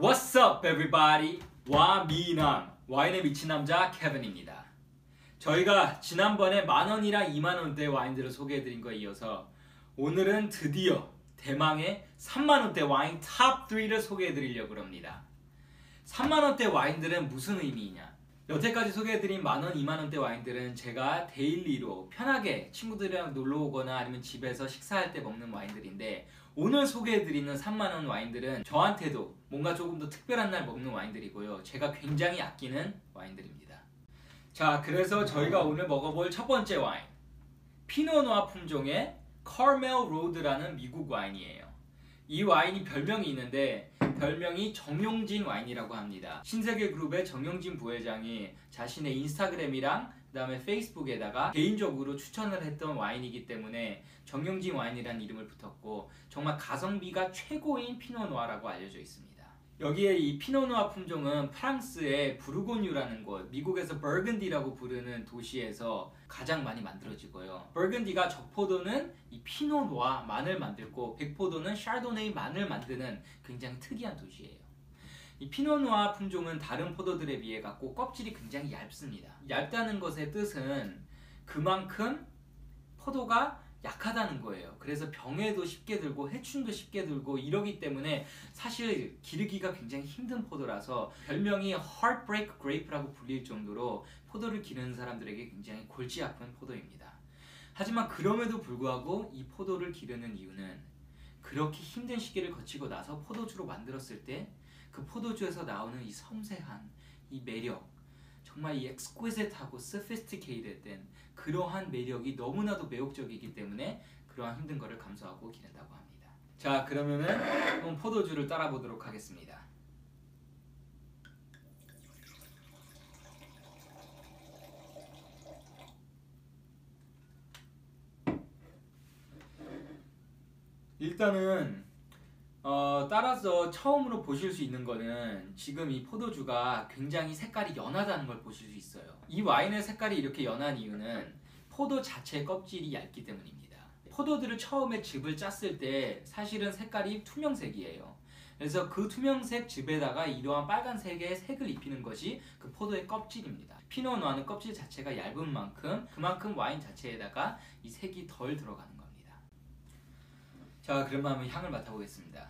What's up, everybody? 와미남, 와인에 미친 남자 케빈입니다. 저희가 지난번에 만원이랑 2만원대 와인들을 소개해드린 거에 이어서 오늘은 드디어 대망의 3만원대 와인 탑 3를 소개해드리려고 합니다. 3만원대 와인들은 무슨 의미이냐? 여태까지 소개해드린 만원, 2만원대 와인들은 제가 데일리로 편하게 친구들이랑 놀러 오거나 아니면 집에서 식사할 때 먹는 와인들인데, 오늘 소개해드리는 3만원 와인들은 저한테도 뭔가 조금 더 특별한 날 먹는 와인들이고요, 제가 굉장히 아끼는 와인들입니다. 자, 그래서 저희가 오늘 먹어볼 첫 번째 와인, 피노누아 품종의 카멜 로드라는 미국 와인이에요. 이 와인이 별명이 있는데 별명이 정용진 와인이라고 합니다. 신세계그룹의 정용진 부회장이 자신의 인스타그램이랑 그 다음에 페이스북에다가 개인적으로 추천을 했던 와인이기 때문에 정용진 와인이라는 이름을 붙었고, 정말 가성비가 최고인 피노누아라고 알려져 있습니다. 여기에 이 피노누아 품종은 프랑스의 부르고뉴라는 곳, 미국에서 버건디라고 부르는 도시에서 가장 많이 만들어지고요. 버건디가 적포도는 이 피노누아만을 만들고 백포도는 샤르도네이만을 만드는 굉장히 특이한 도시예요. 이 피노누아 품종은 다른 포도들에 비해 갖고 껍질이 굉장히 얇습니다. 얇다는 것의 뜻은 그만큼 포도가 약하다는 거예요. 그래서 병에도 쉽게 들고 해충도 쉽게 들고 이러기 때문에 사실 기르기가 굉장히 힘든 포도라서 별명이 Heartbreak Grape라고 불릴 정도로 포도를 기르는 사람들에게 굉장히 골치 아픈 포도입니다. 하지만 그럼에도 불구하고 이 포도를 기르는 이유는 그렇게 힘든 시기를 거치고 나서 포도주로 만들었을 때 그 포도주에서 나오는 이 섬세한 이 매력, 정말 이 exquisite하고 sophisticated된 그러한 매력이 너무나도 매혹적이기 때문에 그러한 힘든 거를 감수하고 기른다고 합니다. 자, 그러면은 한번 포도주를 따라 보도록 하겠습니다. 일단은 따라서 처음으로 보실 수 있는 거는 지금 이 포도주가 굉장히 색깔이 연하다는 걸 보실 수 있어요. 이 와인의 색깔이 이렇게 연한 이유는 포도 자체의 껍질이 얇기 때문입니다. 포도들을 처음에 즙을 짰을 때 사실은 색깔이 투명색이에요. 그래서 그 투명색 즙에다가 이러한 빨간색의 색을 입히는 것이 그 포도의 껍질입니다. 피노누아는 껍질 자체가 얇은 만큼 그만큼 와인 자체에다가 이 색이 덜 들어가는 겁니다. 자, 그러면 한번 향을 맡아보겠습니다.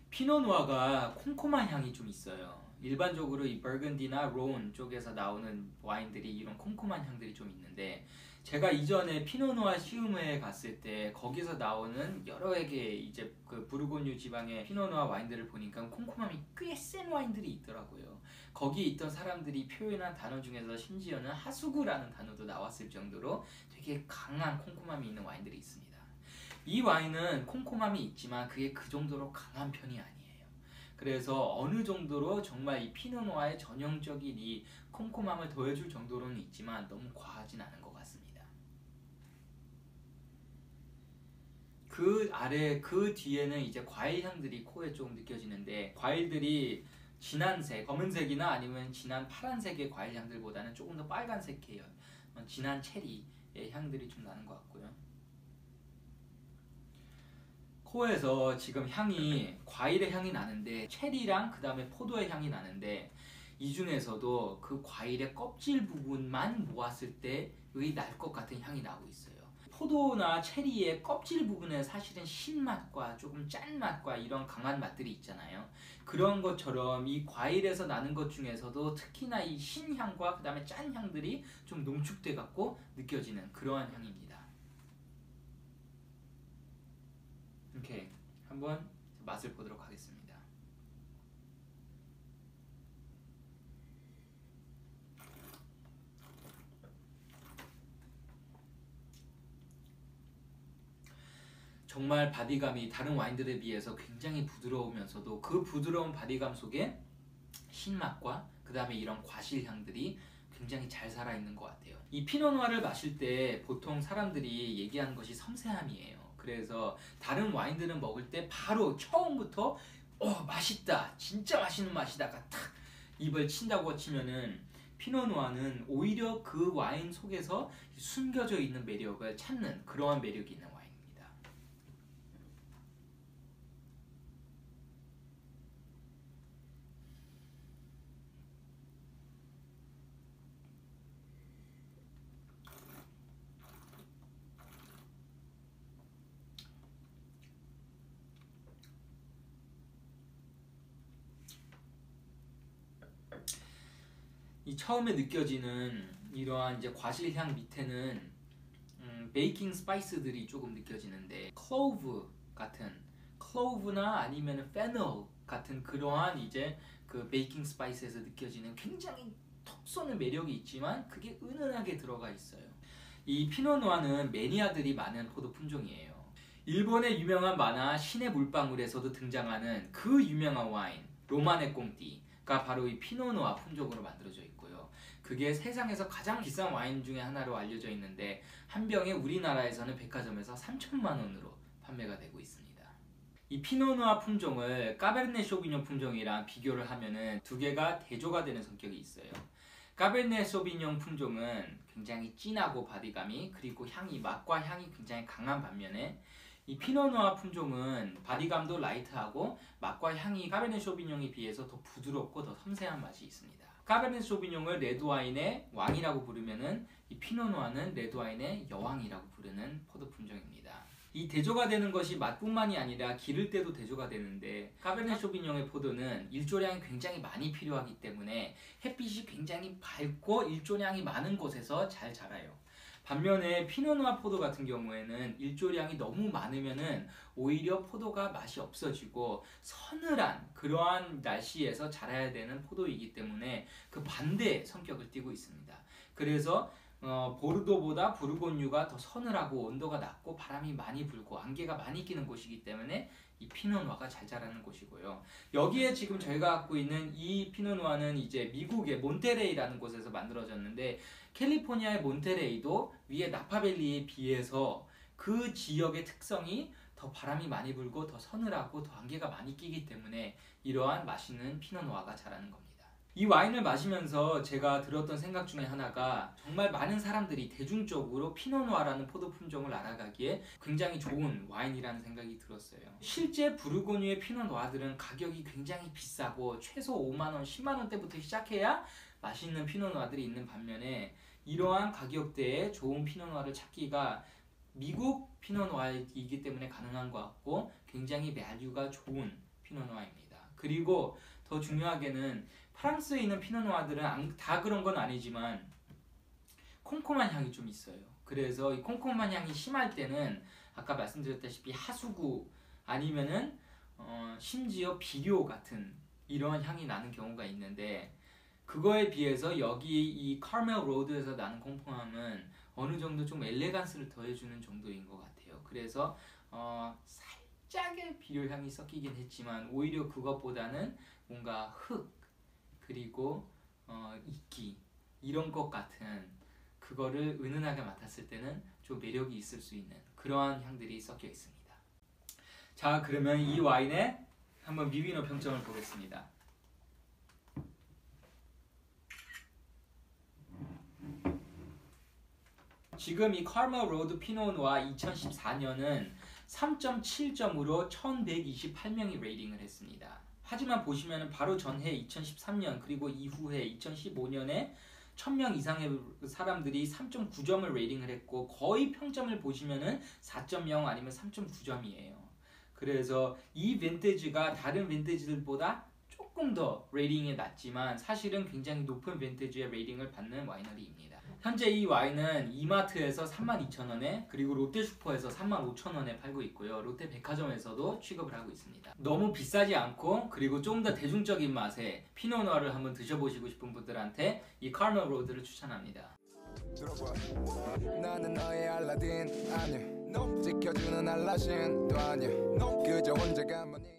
피노누아가 콤콤한 향이 좀 있어요. 일반적으로 이 버건디나 론 쪽에서 나오는 와인들이 이런 콤콤한 향들이 좀 있는데, 제가 이전에 피노누아 시음회에 갔을 때 거기서 나오는 여러 개의 이제 그 부르고뉴 지방의 피노누아 와인들을 보니까 콤콤함이 꽤 센 와인들이 있더라고요. 거기에 있던 사람들이 표현한 단어 중에서 심지어는 하수구라는 단어도 나왔을 정도로 되게 강한 콤콤함이 있는 와인들이 있습니다. 이 와인은 콤콤함이 있지만 그게 그 정도로 강한 편이 아니에요. 그래서 어느 정도로 정말 이 피노누아의 전형적인 이 콤콤함을 더해줄 정도로는 있지만 너무 과하진 않은 것 같습니다. 그 아래, 그 뒤에는 이제 과일 향들이 코에 조금 느껴지는데, 과일들이 진한색, 검은색이나 아니면 진한 파란색의 과일 향들보다는 조금 더 빨간색 계열, 진한 체리의 향들이 좀 나는 것 같고요. 코에서 지금 향이, 과일의 향이 나는데 체리랑 그 다음에 포도의 향이 나는데, 이 중에서도 그 과일의 껍질 부분만 모았을 때의 날 것 같은 향이 나고 있어요. 포도나 체리의 껍질 부분에 사실은 신맛과 조금 짠맛과 이런 강한 맛들이 있잖아요. 그런 것처럼 이 과일에서 나는 것 중에서도 특히나 이 신향과 그 다음에 짠 향들이 좀 농축돼 갖고 느껴지는 그러한 향입니다. 오케이, 한번 맛을 보도록 하겠습니다. 정말 바디감이 다른 와인들에 비해서 굉장히 부드러우면서도 그 부드러운 바디감 속에 신맛과 그 다음에 이런 과실향들이 굉장히 잘 살아있는 것 같아요. 이 피노누아를 마실 때 보통 사람들이 얘기하는 것이 섬세함이에요. 그래서 다른 와인들은 먹을 때 바로 처음부터 맛있다, 진짜 맛있는 맛이다가 탁 입을 친다고 치면은, 피노누아는 오히려 그 와인 속에서 숨겨져 있는 매력을 찾는 그러한 매력이 있는 와인입니다. 이 처음에 느껴지는 이러한 이제 과실향 밑에는 베이킹 스파이스들이 조금 느껴지는데 클로브나 아니면 페놀 같은 그러한 이제 그 베이킹 스파이스에서 느껴지는 굉장히 톡 쏘는 매력이 있지만 그게 은은하게 들어가 있어요. 이 피노누아는 매니아들이 많은 포도 품종이에요. 일본의 유명한 만화 신의 물방울에서도 등장하는 그 유명한 와인 로마네 꽁띠가 바로 이 피노누아 품종으로 만들어져 있고요. 그게 세상에서 가장 비싼 와인 중에 하나로 알려져 있는데 한 병에 우리나라에서는 백화점에서 3천만 원으로 판매가 되고 있습니다. 이 피노누아 품종을 까베르네 쇼비뇽 품종이랑 비교를 하면은 두 개가 대조가 되는 성격이 있어요. 까베르네 쇼비뇽 품종은 굉장히 진하고 바디감이 그리고 맛과 향이 굉장히 강한 반면에 이 피노누아 품종은 바디감도 라이트하고 맛과 향이 까베르네 쇼비뇽에 비해서 더 부드럽고 더 섬세한 맛이 있습니다. 까베르네 쇼비뇽을 레드와인의 왕이라고 부르면은 이 피노누아는 레드와인의 여왕이라고 부르는 포도 품종입니다. 이 대조가 되는 것이 맛뿐만이 아니라 기를 때도 대조가 되는데 까베르네 쇼비뇽의 포도는 일조량이 굉장히 많이 필요하기 때문에 햇빛이 굉장히 밝고 일조량이 많은 곳에서 잘 자라요. 반면에 피노누아 포도 같은 경우에는 일조량이 너무 많으면은 오히려 포도가 맛이 없어지고 서늘한 그러한 날씨에서 자라야 되는 포도이기 때문에 그 반대의 성격을 띠고 있습니다. 그래서 보르도보다 부르고뉴가 더 서늘하고 온도가 낮고 바람이 많이 불고 안개가 많이 끼는 곳이기 때문에 이 피노누아가 잘 자라는 곳이고요. 여기에 지금 저희가 갖고 있는 이 피노누아는 이제 미국의 몬테레이라는 곳에서 만들어졌는데 캘리포니아의 몬테레이도 위에 나파밸리에 비해서 그 지역의 특성이 더 바람이 많이 불고 더 서늘하고 더 안개가 많이 끼기 때문에 이러한 맛있는 피노누아가 자라는 겁니다. 이 와인을 마시면서 제가 들었던 생각 중에 하나가 정말 많은 사람들이 대중적으로 피노누아라는 포도 품종을 알아가기에 굉장히 좋은 와인이라는 생각이 들었어요. 실제 부르고뉴의 피노누아들은 가격이 굉장히 비싸고 최소 5만원, 10만원대부터 시작해야 맛있는 피노누아들이 있는 반면에 이러한 가격대에 좋은 피노누아를 찾기가 미국 피노누아이기 때문에 가능한 것 같고 굉장히 밸류가 좋은 피노누아입니다. 그리고 더 중요하게는 프랑스에 있는 피노누아들은 다 그런 건 아니지만 콤콤한 향이 좀 있어요. 그래서 이 콤콤한 향이 심할 때는 아까 말씀드렸다시피 하수구 아니면은 심지어 비료 같은 이런 향이 나는 경우가 있는데 그거에 비해서 여기 이 카멜 로드에서 나는 콤콤함은 어느 정도 좀 엘레간스를 더해주는 정도인 것 같아요. 그래서 살짝의 비료 향이 섞이긴 했지만 오히려 그것보다는 뭔가 흙 그리고 이끼 이런 것 같은 그거를 은은하게 맡았을 때는 좀 매력이 있을 수 있는 그러한 향들이 섞여 있습니다. 자, 그러면 이 와인의 한번 미비노 평점을 보겠습니다. 지금 이 카멜 로드 피노누아 2014년은 3.7점으로 1128명이 레이팅을 했습니다. 하지만 보시면 바로 전해 2013년 그리고 이후에 2015년에 1000명 이상의 사람들이 3.9점을 레이팅을 했고 거의 평점을 보시면은 4.0 아니면 3.9점이에요. 그래서 이 빈티지가 다른 빈티지들보다 조금 더 레이팅이 낮지만 사실은 굉장히 높은 빈티지의 레이팅을 받는 와이너리입니다. 현재 이 와인은 이마트에서 32,000원에 그리고 롯데슈퍼에서 35,000원에 팔고 있고요. 롯데백화점에서도 취급을 하고 있습니다. 너무 비싸지 않고 그리고 좀 더 대중적인 맛의 피노누아를 한번 드셔보시고 싶은 분들한테 이 카멜 로드를 추천합니다. 들어봐. 나는 너의 알라딘 아니야. 지켜주는 알라신도 아니야. 그저 혼자가만이